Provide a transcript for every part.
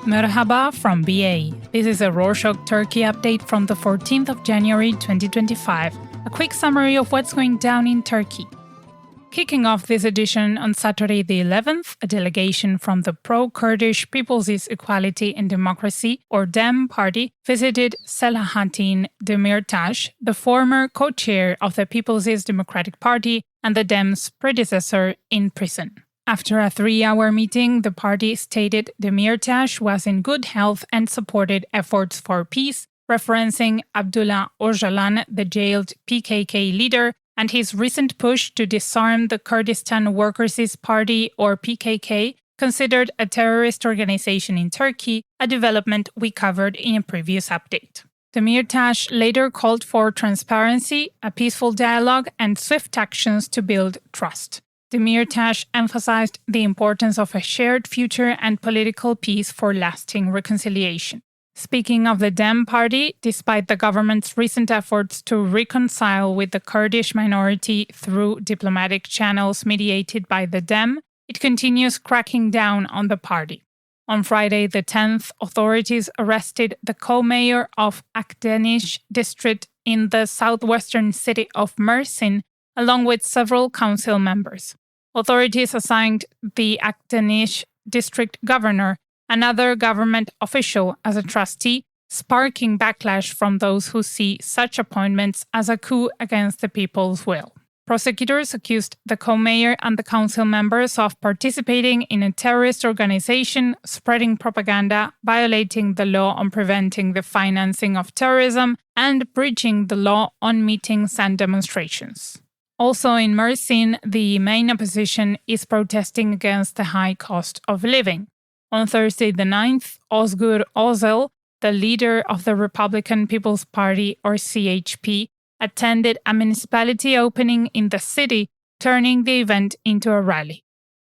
Merhaba from BA. This is a Rorschach Turkey update from the 14th of January 2025. A quick summary of what's going down in Turkey. Kicking off this edition on Saturday the 11th, a delegation from the pro-Kurdish People's Equality and Democracy, or DEM party, visited Selahattin Demirtaş, the former co-chair of the People's Democratic Party and the DEM's predecessor, in prison. After a 3-hour meeting, the party stated Demirtaş was in good health and supported efforts for peace, referencing Abdullah Öcalan, the jailed PKK leader, and his recent push to disarm the Kurdistan Workers' Party, or PKK, considered a terrorist organization in Turkey, a development we covered in a previous update. Demirtaş later called for transparency, a peaceful dialogue, and swift actions to build trust. Demirtaş emphasized the importance of a shared future and political peace for lasting reconciliation. Speaking of the DEM party, despite the government's recent efforts to reconcile with the Kurdish minority through diplomatic channels mediated by the DEM, it continues cracking down on the party. On Friday the 10th, authorities arrested the co-mayor of Akdeniz district in the southwestern city of Mersin, along with several council members. Authorities assigned the Akdeniz district governor, another government official, as a trustee, sparking backlash from those who see such appointments as a coup against the people's will. Prosecutors accused the co-mayor and the council members of participating in a terrorist organization, spreading propaganda, violating the law on preventing the financing of terrorism, and breaching the law on meetings and demonstrations. Also in Mersin, the main opposition is protesting against the high cost of living. On Thursday the 9th, Özel, the leader of the Republican People's Party, or CHP, attended a municipality opening in the city, turning the event into a rally.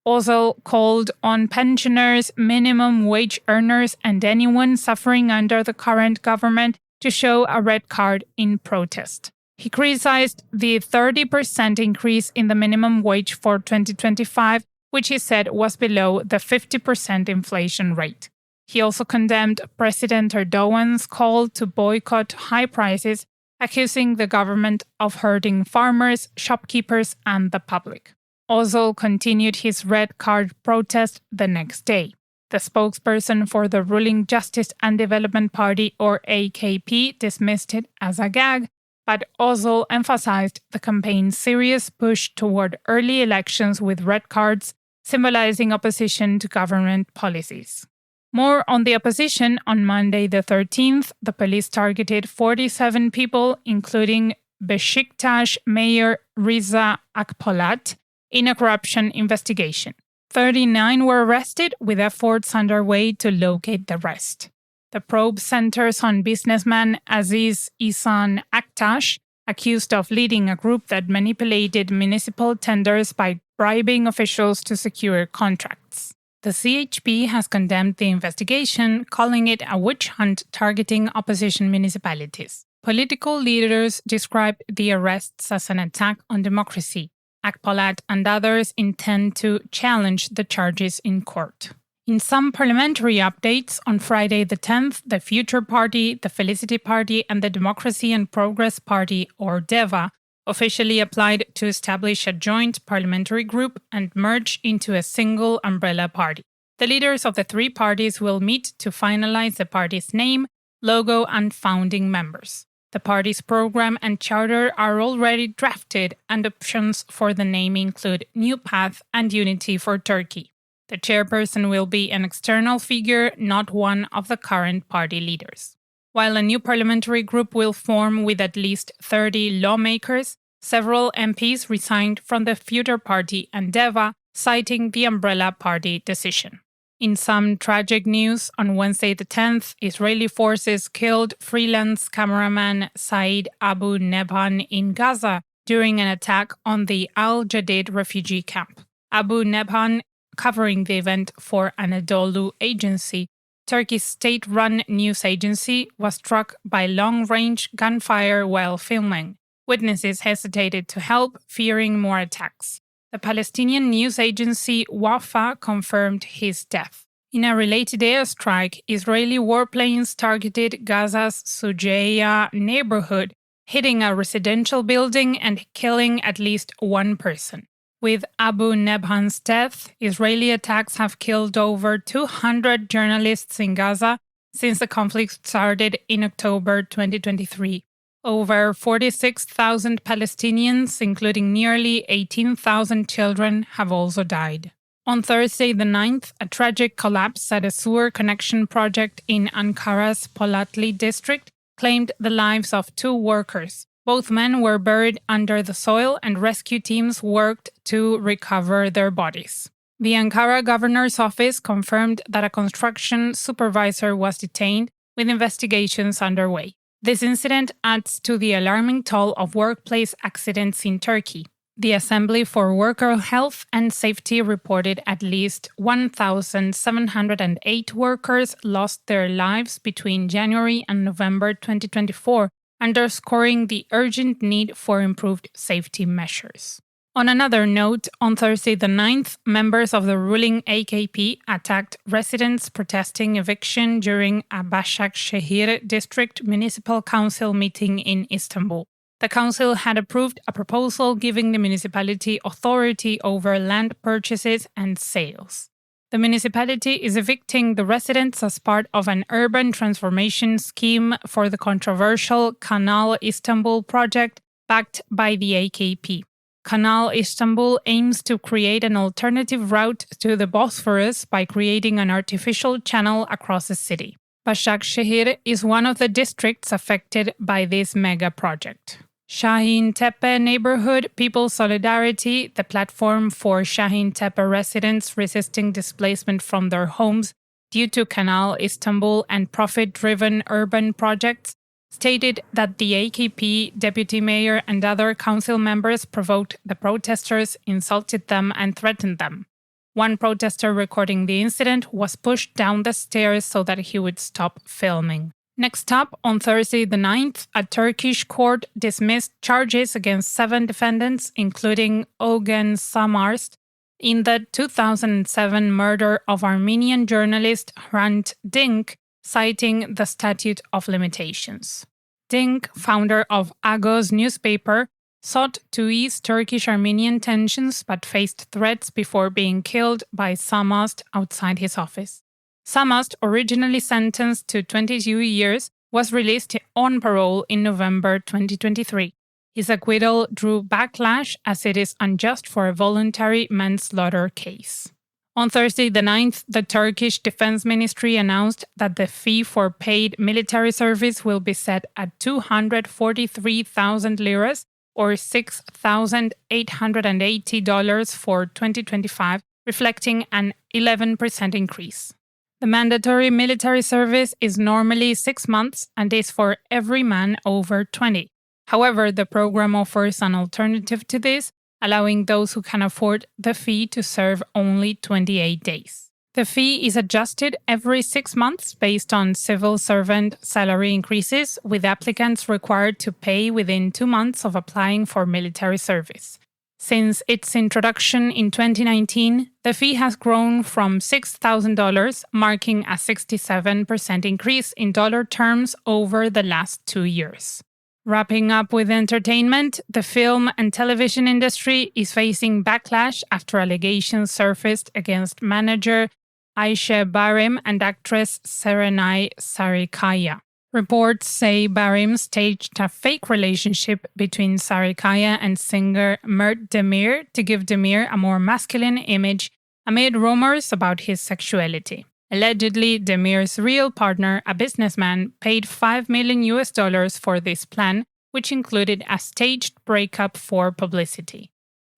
Özel called on pensioners, minimum wage earners, and anyone suffering under the current government to show a red card in protest. He criticized the 30% increase in the minimum wage for 2025, which he said was below the 50% inflation rate. He also condemned President Erdogan's call to boycott high prices, accusing the government of hurting farmers, shopkeepers, and the public. Özel continued his red card protest the next day. The spokesperson for the ruling Justice and Development Party, or AKP, dismissed it as a gag, but Özel emphasized the campaign's serious push toward early elections with red cards, symbolizing opposition to government policies. More on the opposition. On Monday the 13th, the police targeted 47 people, including Beşiktaş Mayor Rıza Akpolat, in a corruption investigation. 39 were arrested, with efforts underway to locate the rest. The probe centers on businessman Aziz Ihsan Aktaş, accused of leading a group that manipulated municipal tenders by bribing officials to secure contracts. The CHP has condemned the investigation, calling it a witch hunt targeting opposition municipalities. Political leaders described the arrests as an attack on democracy. Akpolat and others intend to challenge the charges in court. In some parliamentary updates, on Friday the 10th, the Future Party, the Felicity Party, and the Democracy and Progress Party, or DEVA, officially applied to establish a joint parliamentary group and merge into a single umbrella party. The leaders of the three parties will meet to finalize the party's name, logo, and founding members. The party's program and charter are already drafted, and options for the name include New Path and Unity for Turkey. The chairperson will be an external figure, not one of the current party leaders. While a new parliamentary group will form with at least 30 lawmakers, several MPs resigned from the Future Party and DEVA, citing the umbrella party decision. In some tragic news, on Wednesday the 10th, Israeli forces killed freelance cameraman Said Abu Nebhan in Gaza during an attack on the Al Jadid refugee camp. Abu Nebhan, covering the event for Anadolu Agency, Turkey's state-run news agency, was struck by long-range gunfire while filming. Witnesses hesitated to help, fearing more attacks. The Palestinian news agency Wafa confirmed his death. In a related airstrike, Israeli warplanes targeted Gaza's Sujeya neighborhood, hitting a residential building and killing at least one person. With Abu Nebhan's death, Israeli attacks have killed over 200 journalists in Gaza since the conflict started in October 2023. Over 46,000 Palestinians, including nearly 18,000 children, have also died. On Thursday the 9th, a tragic collapse at a sewer connection project in Ankara's Polatli district claimed the lives of 2 workers. Both men were buried under the soil and rescue teams worked to recover their bodies. The Ankara governor's office confirmed that a construction supervisor was detained, with investigations underway. This incident adds to the alarming toll of workplace accidents in Turkey. The Assembly for Worker Health and Safety reported at least 1,708 workers lost their lives between January and November 2024, underscoring the urgent need for improved safety measures. On another note, on Thursday the 9th, members of the ruling AKP attacked residents protesting eviction during a Başakşehir district municipal council meeting in Istanbul. The council had approved a proposal giving the municipality authority over land purchases and sales. The municipality is evicting the residents as part of an urban transformation scheme for the controversial Kanal Istanbul project backed by the AKP. Kanal Istanbul aims to create an alternative route to the Bosphorus by creating an artificial channel across the city. Başakşehir is one of the districts affected by this mega project. Şahin Tepe Neighborhood People Solidarity, the platform for Şahin Tepe residents resisting displacement from their homes due to Kanal Istanbul and profit-driven urban projects, stated that the AKP deputy mayor and other council members provoked the protesters, insulted them, and threatened them. One protester recording the incident was pushed down the stairs so that he would stop filming. Next up, on Thursday the 9th, a Turkish court dismissed charges against 7 defendants, including Ogen Samarst, in the 2007 murder of Armenian journalist Hrant Dink, citing the statute of limitations. Dink, founder of Agos newspaper, sought to ease Turkish-Armenian tensions but faced threats before being killed by Samast outside his office. Samast, originally sentenced to 22 years, was released on parole in November 2023. His acquittal drew backlash as it is unjust for a voluntary manslaughter case. On Thursday the 9th, the Turkish Defense Ministry announced that the fee for paid military service will be set at 243,000 liras, or $6,880 for 2025, reflecting an 11% increase. The mandatory military service is normally 6 months and is for every man over 20. However, the program offers an alternative to this, allowing those who can afford the fee to serve only 28 days. The fee is adjusted every 6 months based on civil servant salary increases, with applicants required to pay within 2 months of applying for military service. Since its introduction in 2019, the fee has grown from $6,000, marking a 67% increase in dollar terms over the last 2 years. Wrapping up with entertainment, the film and television industry is facing backlash after allegations surfaced against manager Ayşe Barim and actress Serenay Sarıkaya. Reports say Barim staged a fake relationship between Sarıkaya and singer Mert Demir to give Demir a more masculine image amid rumors about his sexuality. Allegedly, Demir's real partner, a businessman, paid $5 million for this plan, which included a staged breakup for publicity.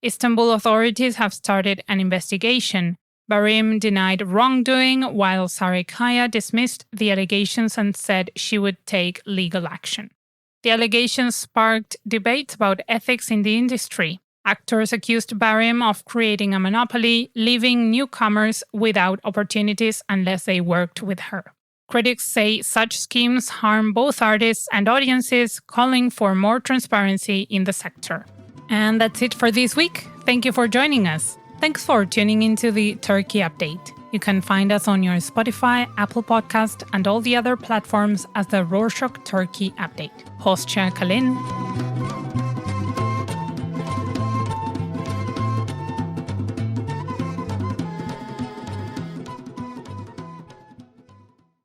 Istanbul authorities have started an investigation. Barim denied wrongdoing, while Sarıkaya dismissed the allegations and said she would take legal action. The allegations sparked debates about ethics in the industry. Actors accused Barim of creating a monopoly, leaving newcomers without opportunities unless they worked with her. Critics say such schemes harm both artists and audiences, calling for more transparency in the sector. And that's it for this week. Thank you for joining us. Thanks for tuning into the Turkey Update. You can find us on your Spotify, Apple Podcast, and all the other platforms as the Rorshok Turkey Update. Hoşça kalın.